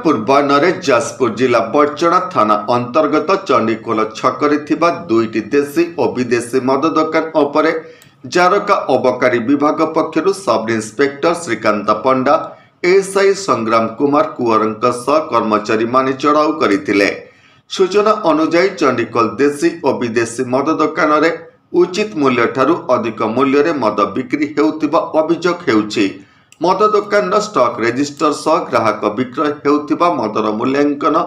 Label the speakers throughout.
Speaker 1: ପୂର୍ବାହ୍ନରେ ଯାଜପୁର ଜିଲ୍ଲା ବଡ଼ଚଣା ଥାନା ଅନ୍ତର୍ଗତ ଚଣ୍ଡିଖୋଲ ଛକରେ ଥିବା ଦୁଇଟି ଦେଶୀ ଓ ବିଦେଶୀ ମଦ ଦୋକାନ ଉପରେ ଜାରକା ଅବକାରୀ ବିଭାଗ ପକ୍ଷରୁ sub inspector Srikant Panda ASI Sangram Kumar କୁଅରଙ୍କ ସହ କର୍ମଚାରୀମାନେ ଚଢ଼ାଉ କରିଥିଲେ। ସୂଚନା ଅନୁଯାୟୀ ଚଣ୍ଡିଖୋଲ ଦେଶୀ ଓ ବିଦେଶୀ ମଦ ଦୋକାନରେ ଉଚିତ ମୂଲ୍ୟଠାରୁ ଅଧିକ ମୂଲ୍ୟରେ ମଦ ବିକ୍ରି ହେଉଥିବା ଅଭିଯୋଗ ହେଉଛି। मद दुकान स्टॉक रेजिस्टर सह ग्राहक विक्रय हेउथिबा मदर मूल्यांकन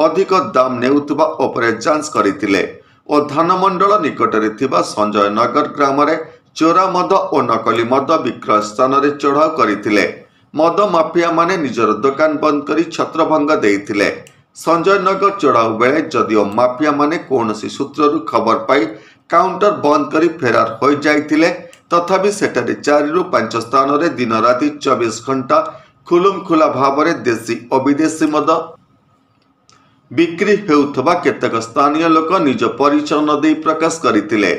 Speaker 1: अधिक दाम नेउथिबा उपरे जांच करथिले और धानमंडल निकटरे थिबा संजय नगर ग्राम रे चोरा मद और नकली मद विक्रय स्थान रे चढ़ाऊ करथिले। मद माफिया माने निजर दुकान बंद करी छत्रभंग देइथिले। संजय नगर चढ़ाऊ बेले जदिओ माफिया माने कोनसी सूत्ररु खबर पाई काउंटर बंद करी फेरार हो जाइथिले तथापि सेठारे 4 ରୁ 5 स्थान रे दिन राति 24 घंटा खुलुम खुला भाव में देशी और विदेशी मद बिक्री हेउथबा केतक स्थानीय लोक निज परिचय न देई प्रकाश करथिले।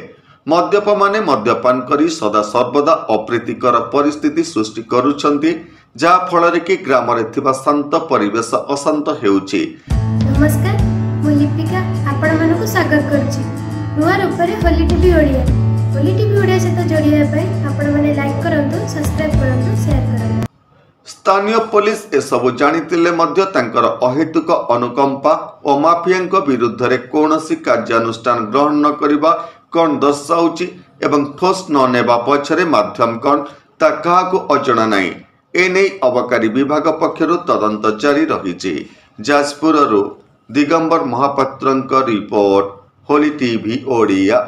Speaker 1: मद्यप माने मद्यपान करी सदा सर्वदा अप्रीतिकर परिस्थिति सृष्टि करूछंती जा फल कि ग्राम रे थिबा शांत परिवेश अशांत हेउछि।
Speaker 2: नमस्कार मु लिपिका आपण मानको स्वागत करछि नुआ रूपरे होली टीवी ओडिया। होली टीवी ओडिया सहित जोड़िया आपण माने लाइक करंतु सब्सक्राइब करंतु शेयर करंतु।
Speaker 1: स्थानीय पुलिस ए सब जानितिले मध्य तांकर अहेतुक अनुकंपा और माफियांक विरुद्ध रे कोनोसी कार्यानुष्ठान ग्रहण न करिबा कोन दर्शाउछि एवं ठोस न नेबा पछरे माध्यम कोन ता काहाकु अजणा नाही। एने अबकारी विभाग पक्षरु तदंत जारी रहिछि। जाजपुररु दिगंबर महापात्रंक रिपोर्ट होली टीवी ओडिया।